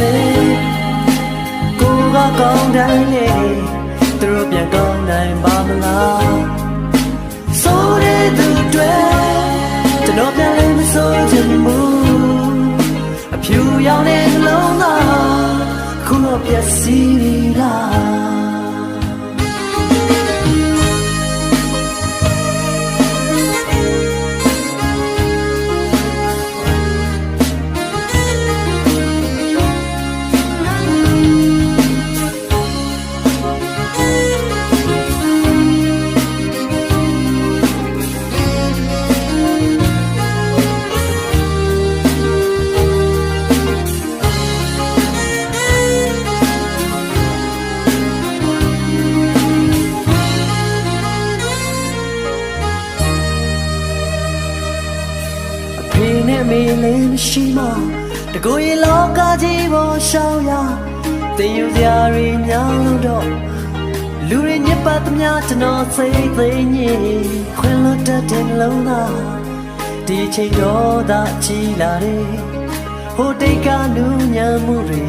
me cô ga con dai le tu pian con nai ba ma la so de tu tweကျွန်တော်ပြန်လဲမစိုးချင်ဘူးအဖြူရောင်တဲ့နှလုံးသားခုတော့ပျက်စီးပြီလားမေလေးမရှိမတကူရေလောကကြီးပေါ်ရှောင်းရတင်ယူစရာတွေများလို့တော့လူတွေညစ်ပတ်သမျှကျွန်တော်စိတ်သိညစ်ခွင်လွတ်တဲ့လုံးသားဒီချိန်တော့သာချီလာတယ်ဟိုတိတ်ကနူးညံ့မှုတွေ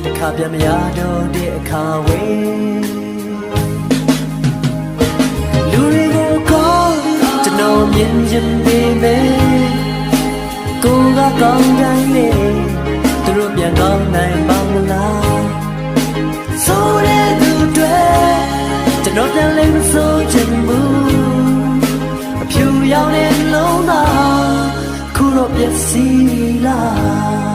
တခါပြန်မရတော့တဲ့အခါဝေးလူတွေကိုခေါ်ကျွန်တော်မြင်ချင်ပေမဲ့ကိုကကောင်းတိုင်းလေသူတို့ပြန်ကောင်းနိုင်ပါမလားဆိုတဲ့သူတွေကျွန်တော်ပြန်လဲမစိုးချင်ဘူးအဖြူရောင်တဲ့လုံးသားခုတော့ပျက်စီးလား